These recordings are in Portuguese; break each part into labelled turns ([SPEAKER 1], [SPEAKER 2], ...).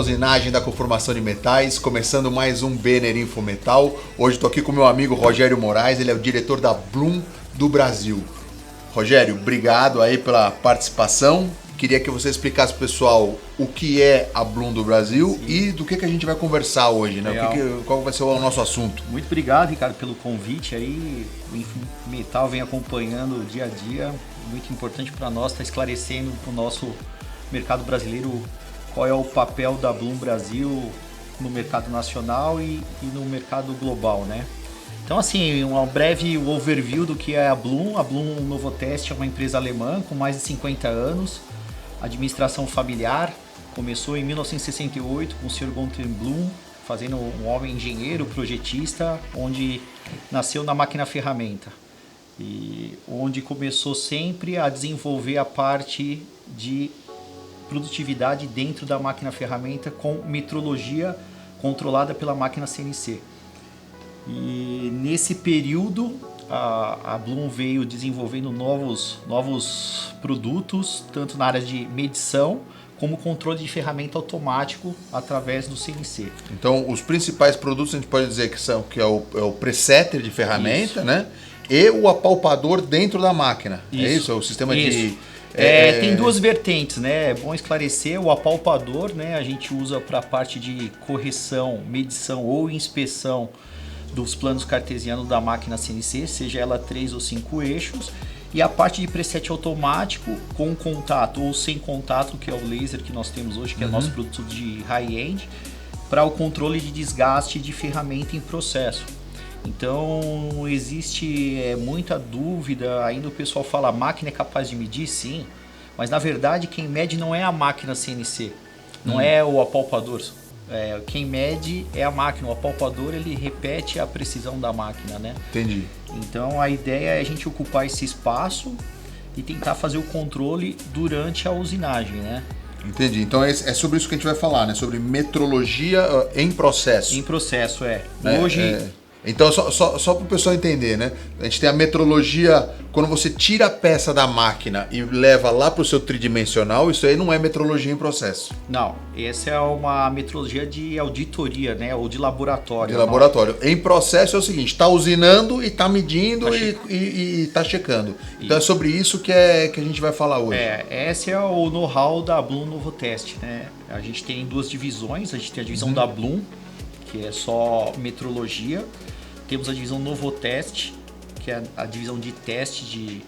[SPEAKER 1] usinagem da conformação de metais, começando mais um Benner Infometal. Hoje estou aqui com meu amigo Rogério Moraes, ele é o diretor da Blum do Brasil. Rogério, obrigado aí pela participação. Queria que você explicasse pro pessoal o que é a Blum do Brasil. Sim. E do que a gente vai conversar hoje, né? Qual vai ser o nosso assunto?
[SPEAKER 2] Muito obrigado, Ricardo, pelo convite aí. O Infometal vem acompanhando o dia a dia. Muito importante para nós estar esclarecendo para o nosso mercado brasileiro qual é o papel da Blum Brasil no mercado nacional e no mercado global, né? Então, assim, um breve overview do que é a Blum. A Blum Novotest é uma empresa alemã com mais de 50 anos, administração familiar. Começou em 1968 com o Sr. Gunther Blum, fazendo um homem engenheiro, projetista, onde nasceu na máquina ferramenta. E onde começou sempre a desenvolver a parte de produtividade dentro da máquina ferramenta com metrologia controlada pela máquina CNC. E nesse período a Blum veio desenvolvendo novos produtos, tanto na área de medição como controle de ferramenta automático através do CNC.
[SPEAKER 1] Então, os principais produtos a gente pode dizer que é o presetter de ferramenta, né? E o apalpador dentro da máquina. Isso. É isso? É o sistema de...
[SPEAKER 2] Tem duas vertentes, né? É bom esclarecer. O apalpador, né, a gente usa para a parte de correção, medição ou inspeção dos planos cartesianos da máquina CNC, seja ela 3 ou 5 eixos. E a parte de preset automático com contato ou sem contato, que é o laser que nós temos hoje, que é nosso produto de high-end, para o controle de desgaste de ferramenta em processo. Então existe muita dúvida, ainda o pessoal fala, a máquina é capaz de medir? Sim, mas na verdade quem mede não é a máquina CNC, não é o apalpador, quem mede é a máquina, o apalpador ele repete a precisão da máquina, né?
[SPEAKER 1] Entendi.
[SPEAKER 2] Então a ideia é a gente ocupar esse espaço e tentar fazer o controle durante a usinagem, né?
[SPEAKER 1] Entendi. Então é sobre isso que a gente vai falar, né? Sobre metrologia em processo.
[SPEAKER 2] Em processo,
[SPEAKER 1] Hoje... Então, só para o pessoal entender, né? A gente tem a metrologia, quando você tira a peça da máquina e leva lá para o seu tridimensional, isso aí não é metrologia em processo.
[SPEAKER 2] Não, essa é uma metrologia de auditoria, né? Ou de laboratório.
[SPEAKER 1] De laboratório. Em processo é o seguinte, está usinando e está medindo e está checando. Então é sobre isso que a gente vai falar hoje.
[SPEAKER 2] Esse é o know-how da Blum Novotest, né? A gente tem duas divisões, a gente tem a divisão da Blum, que é só metrologia. Temos a divisão Novotest, que é a divisão de teste de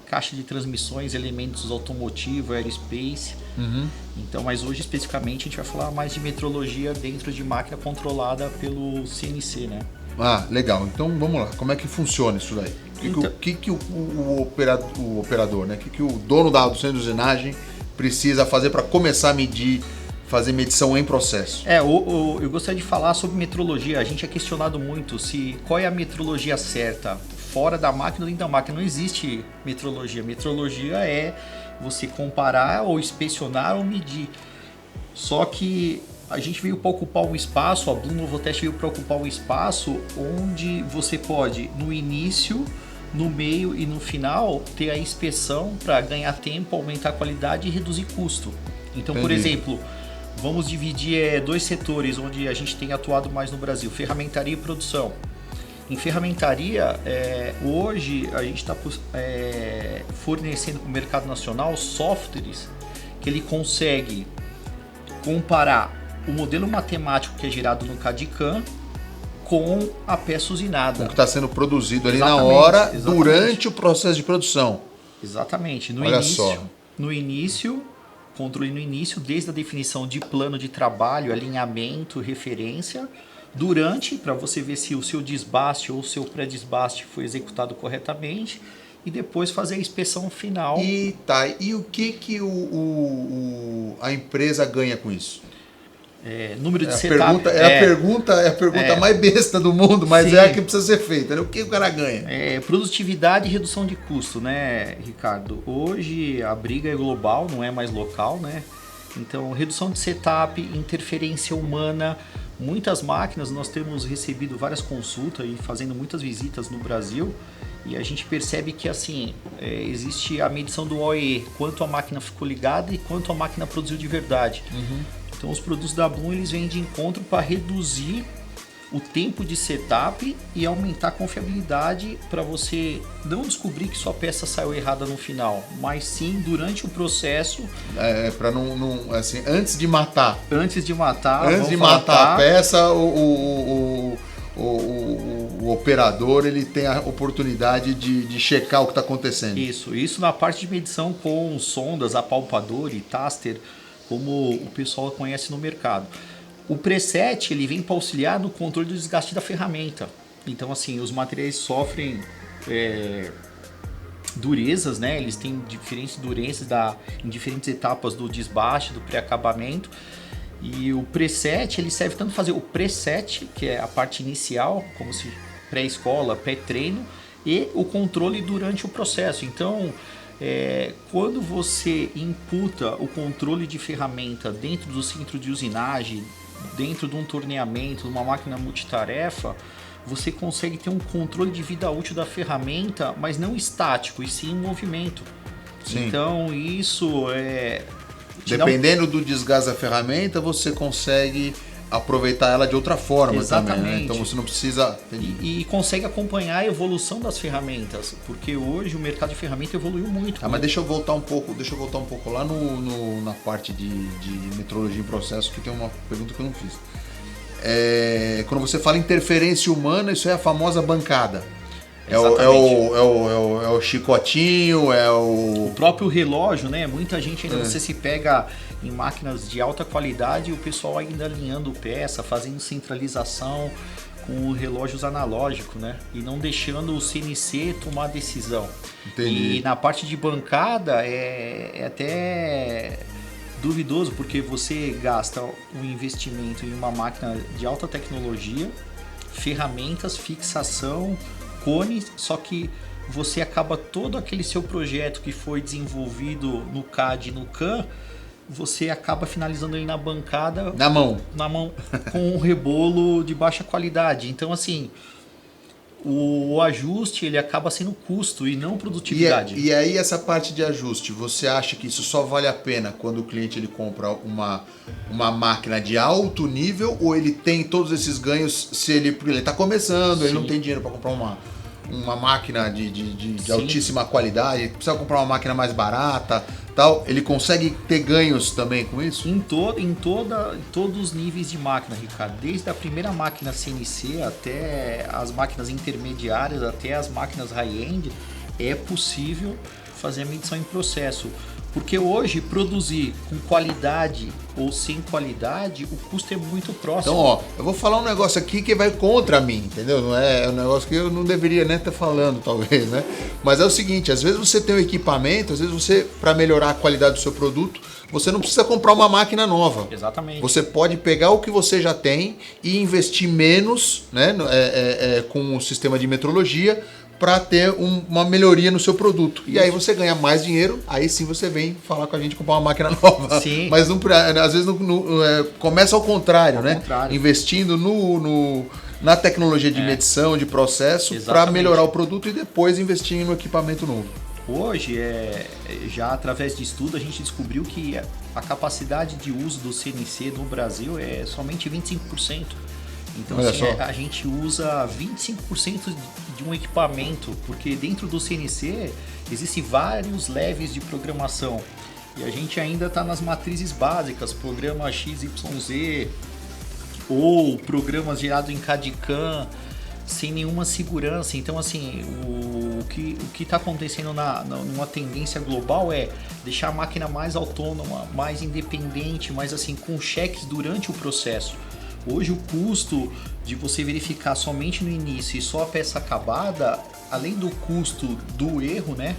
[SPEAKER 2] caixa de transmissões, elementos automotivo, aerospace. Então, mas hoje especificamente a gente vai falar mais de metrologia dentro de máquina controlada pelo CNC, né?
[SPEAKER 1] Ah, legal. Então vamos lá. Como é que funciona isso daí? O que o operador, né? O que o dono do centro de usinagem precisa fazer para começar a fazer medição em processo?
[SPEAKER 2] Eu gostaria de falar sobre metrologia. A gente é questionado muito qual é a metrologia certa, fora da máquina ou dentro da máquina. Não existe metrologia. Metrologia é você comparar ou inspecionar ou medir. Só que a gente veio para ocupar um espaço, a Blum Novotest veio para ocupar um espaço onde você pode, no início, no meio e no final, ter a inspeção para ganhar tempo, aumentar a qualidade e reduzir custo. Então, por exemplo, vamos dividir dois setores onde a gente tem atuado mais no Brasil, ferramentaria e produção. Em ferramentaria, hoje a gente está fornecendo para o mercado nacional softwares que ele consegue comparar o modelo matemático que é gerado no CAD/CAM com a peça usinada.
[SPEAKER 1] O que está sendo produzido ali na hora, durante o processo de produção.
[SPEAKER 2] Exatamente.
[SPEAKER 1] No
[SPEAKER 2] início, controle no início, desde a definição de plano de trabalho, alinhamento, referência, durante, para você ver se o seu desbaste ou o seu pré-desbaste foi executado corretamente, e depois fazer a inspeção final.
[SPEAKER 1] E o que a empresa ganha com isso?
[SPEAKER 2] Número de setup.
[SPEAKER 1] A pergunta mais besta do mundo, mas é a que precisa ser feita, né? O que o cara ganha?
[SPEAKER 2] Produtividade e redução de custo, né, Ricardo? Hoje a briga é global, não é mais local, né? Então, redução de setup, interferência humana, Muitas máquinas, nós temos recebido várias consultas e fazendo muitas visitas no Brasil, e a gente percebe que assim, existe a medição do OEE, quanto a máquina ficou ligada e quanto a máquina produziu de verdade. Então os produtos da Bloom, eles vêm de encontro para reduzir o tempo de setup e aumentar a confiabilidade para você não descobrir que sua peça saiu errada no final, mas sim durante o processo.
[SPEAKER 1] Para não assim, antes de matar a peça, o operador ele tem a oportunidade de checar o que está acontecendo.
[SPEAKER 2] Isso na parte de medição com sondas, apalpador e taster, como o pessoal conhece no mercado. O preset ele vem para auxiliar no controle do desgaste da ferramenta. Então assim, os materiais sofrem durezas, né? Eles têm diferentes durezas em diferentes etapas do desbaste, do pré-acabamento. E o preset ele serve tanto para fazer o preset, que é a parte inicial, como se pré-escola, pré-treino, e o controle durante o processo. Então, quando você imputa o controle de ferramenta dentro do centro de usinagem, dentro de um torneamento, de uma máquina multitarefa, você consegue ter um controle de vida útil da ferramenta, mas não estático, e sim em movimento.
[SPEAKER 1] Sim.
[SPEAKER 2] Então isso
[SPEAKER 1] dependendo do desgaste da ferramenta, você consegue aproveitar ela de outra forma.
[SPEAKER 2] Exatamente.
[SPEAKER 1] Também, né? Então você não precisa...
[SPEAKER 2] E consegue acompanhar a evolução das ferramentas, porque hoje o mercado de ferramenta evoluiu muito.
[SPEAKER 1] Mas deixa eu voltar um pouco lá na parte de metrologia em processo, que tem uma pergunta que eu não fiz. Quando você fala interferência humana, isso é a famosa bancada. É o chicotinho, o
[SPEAKER 2] próprio relógio, né? Muita gente ainda você se pega em máquinas de alta qualidade e o pessoal ainda alinhando peça, fazendo centralização com relógios analógicos, né? E não deixando o CNC tomar a decisão.
[SPEAKER 1] Entendi.
[SPEAKER 2] E na parte de bancada é até duvidoso, porque você gasta um investimento em uma máquina de alta tecnologia, ferramentas, fixação, cone, só que você acaba todo aquele seu projeto que foi desenvolvido no CAD e no CAM, você acaba finalizando ele na bancada,
[SPEAKER 1] na mão
[SPEAKER 2] com um rebolo de baixa qualidade. Então assim, o ajuste ele acaba sendo custo e não produtividade.
[SPEAKER 1] E aí essa parte de ajuste, você acha que isso só vale a pena quando o cliente ele compra uma máquina de alto nível, ou ele tem todos esses ganhos porque ele está começando, ele não tem dinheiro para comprar uma máquina de altíssima qualidade, ele precisa comprar uma máquina mais barata, tal, ele consegue ter ganhos também com isso?
[SPEAKER 2] Em todos os níveis de máquina, Ricardo, desde a primeira máquina CNC até as máquinas intermediárias, até as máquinas high-end, é possível fazer a medição em processo. Porque hoje produzir com qualidade ou sem qualidade, o custo é muito próximo.
[SPEAKER 1] Então, eu vou falar um negócio aqui que vai contra mim, entendeu? Não é um negócio que eu não deveria nem estar falando, talvez, né? Mas é o seguinte, às vezes você tem um equipamento, às vezes você, para melhorar a qualidade do seu produto, você não precisa comprar uma máquina nova.
[SPEAKER 2] Exatamente.
[SPEAKER 1] Você pode pegar o que você já tem e investir menos, né, com o sistema de metrologia, para ter uma melhoria no seu produto. E aí você ganha mais dinheiro, aí sim você vem falar com a gente comprar uma máquina nova.
[SPEAKER 2] Sim.
[SPEAKER 1] Mas às vezes começa ao contrário, né? Investindo na tecnologia de medição, de processo, para melhorar o produto e depois investir no equipamento novo.
[SPEAKER 2] Hoje, já através de estudo, a gente descobriu que a capacidade de uso do CNC no Brasil é somente 25%. Então, assim, a gente usa 25% de um equipamento, porque dentro do CNC existem vários levels de programação. E a gente ainda está nas matrizes básicas, programa XYZ ou programas gerados em CAD/CAM, sem nenhuma segurança. Então, assim, o que está acontecendo numa tendência global é deixar a máquina mais autônoma, mais independente, mais assim, com cheques durante o processo. Hoje o custo de você verificar somente no início e só a peça acabada, além do custo do erro, né,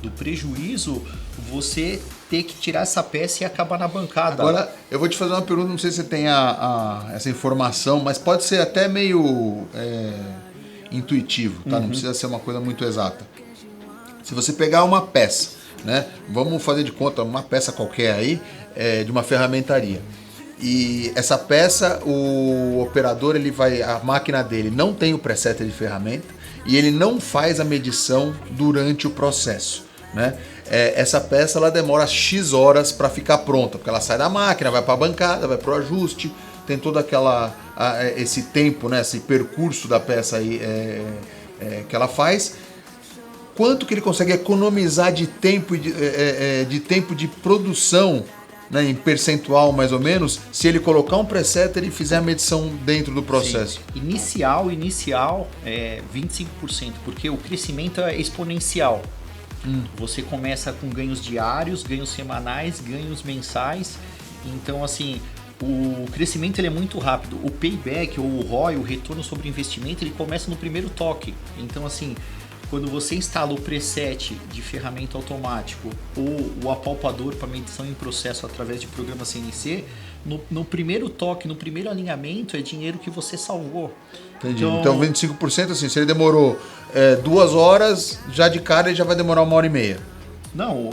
[SPEAKER 2] do prejuízo, você ter que tirar essa peça e acabar na bancada.
[SPEAKER 1] Agora, eu vou te fazer uma pergunta, não sei se você tem essa informação, mas pode ser até meio intuitivo, tá? Não precisa ser uma coisa muito exata. Se você pegar uma peça, né, vamos fazer de conta uma peça qualquer aí, de uma ferramentaria, E essa peça, o operador, a máquina dele não tem o presetter de ferramenta e ele não faz a medição durante o processo, né? Essa peça ela demora X horas para ficar pronta, porque ela sai da máquina, vai para a bancada, vai para o ajuste, tem todo esse tempo, né? Esse percurso da peça aí que ela faz. Quanto que ele consegue economizar de tempo de produção, né, em percentual mais ou menos, se ele colocar um presetter e fizer a medição dentro do processo?
[SPEAKER 2] Sim. Inicial é 25%, porque o crescimento é exponencial. Você começa com ganhos diários, ganhos semanais, ganhos mensais. Então, assim, o crescimento ele é muito rápido. O payback, ou o ROI, o retorno sobre investimento, ele começa no primeiro toque. Então, assim, quando você instala o preset de ferramenta automático ou o apalpador para medição em processo através de programa CNC, no primeiro toque, no primeiro alinhamento, é dinheiro que você salvou.
[SPEAKER 1] Entendi. Então 25%, assim, se ele demorou 2 horas, já de cara ele já vai demorar 1h30.
[SPEAKER 2] Não,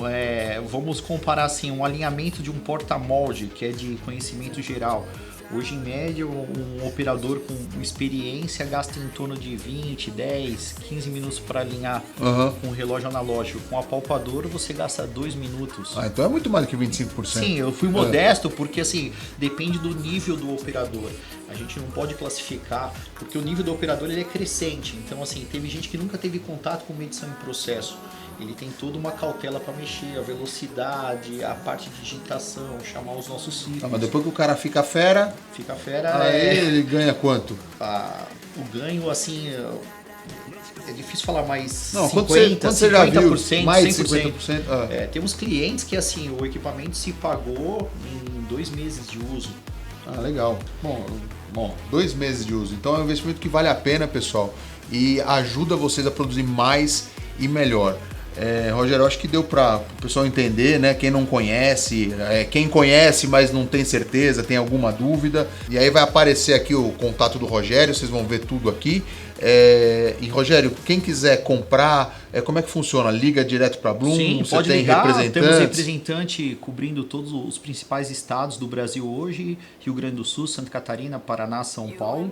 [SPEAKER 2] vamos comparar assim, um alinhamento de um porta-molde, que é de conhecimento geral. Hoje, em média, um operador com experiência gasta em torno de 20, 10, 15 minutos para alinhar com o relógio analógico. Com o apalpador, você gasta 2 minutos.
[SPEAKER 1] Então é muito mais do que 25%.
[SPEAKER 2] Sim, eu fui modesto porque, assim, depende do nível do operador. A gente não pode classificar, porque o nível do operador ele é crescente. Então, assim, teve gente que nunca teve contato com medição em processo. Ele tem toda uma cautela para mexer, a velocidade, a parte de digitação, chamar os nossos ciclos.
[SPEAKER 1] Mas depois que o cara fica fera... Aí ele ganha quanto?
[SPEAKER 2] O ganho, assim, é difícil falar, mas
[SPEAKER 1] não,
[SPEAKER 2] 50%,
[SPEAKER 1] quanto você já viu?
[SPEAKER 2] 100%.
[SPEAKER 1] Mais de 50%?
[SPEAKER 2] Temos clientes que, assim, o equipamento se pagou em 2 meses de uso.
[SPEAKER 1] Legal. Bom, 2 meses de uso. Então é um investimento que vale a pena, pessoal, e ajuda vocês a produzir mais e melhor. Rogério, acho que deu para o pessoal entender, né? Quem não conhece, quem conhece, mas não tem certeza, tem alguma dúvida. E aí vai aparecer aqui o contato do Rogério, vocês vão ver tudo aqui. E Rogério, quem quiser comprar, como é que funciona? Liga direto para a Blum?
[SPEAKER 2] Sim,
[SPEAKER 1] você
[SPEAKER 2] pode
[SPEAKER 1] tem
[SPEAKER 2] ligar,
[SPEAKER 1] representantes?
[SPEAKER 2] temos representante cobrindo todos os principais estados do Brasil hoje, Rio Grande do Sul, Santa Catarina, Paraná, São Paulo.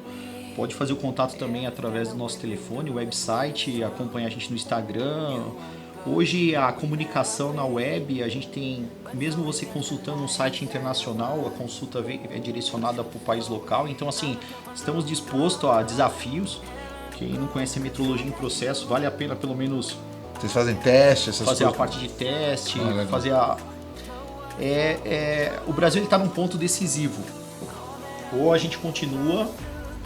[SPEAKER 2] Pode fazer o contato também através do nosso telefone, website, acompanhar a gente no Instagram. Hoje a comunicação na web, a gente tem, mesmo você consultando um site internacional, a consulta é direcionada para o país local. Então, assim, estamos dispostos a desafios. Quem não conhece a metrologia em processo, vale a pena pelo menos...
[SPEAKER 1] Vocês fazem teste, essas
[SPEAKER 2] fazer
[SPEAKER 1] coisas?
[SPEAKER 2] A parte de teste, fazer o Brasil está num ponto decisivo. Ou a gente continua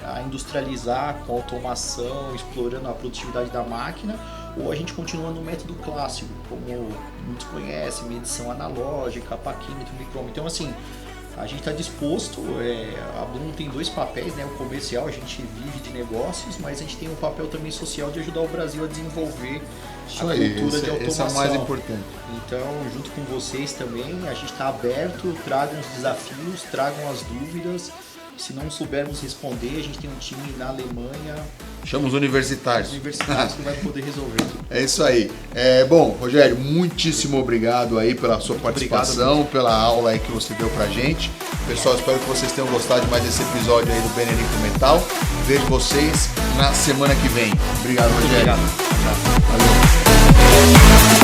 [SPEAKER 2] a industrializar com automação, explorando a produtividade da máquina, ou a gente continua no método clássico, como muitos conhecem, medição analógica, paquímetro, micrômetro. Então, assim, a gente está disposto, a Blum tem 2 papéis, né? O comercial, a gente vive de negócios, mas a gente tem um papel também social de ajudar o Brasil a desenvolver a cultura de automação.
[SPEAKER 1] Esse é o mais importante.
[SPEAKER 2] Então, junto com vocês também, a gente está aberto, tragam os desafios, tragam as dúvidas. Se não soubermos responder, a gente tem um time na Alemanha.
[SPEAKER 1] Chama os universitários.
[SPEAKER 2] Os universitários que vai poder resolver.
[SPEAKER 1] É isso aí. Bom, Rogério, muitíssimo obrigado aí pela sua participação, pela aula aí que você deu pra gente. Pessoal, espero que vocês tenham gostado de mais esse episódio aí do BNR Infometal. Vejo vocês na semana que vem. Obrigado, Rogério.
[SPEAKER 2] Obrigado.
[SPEAKER 1] Valeu.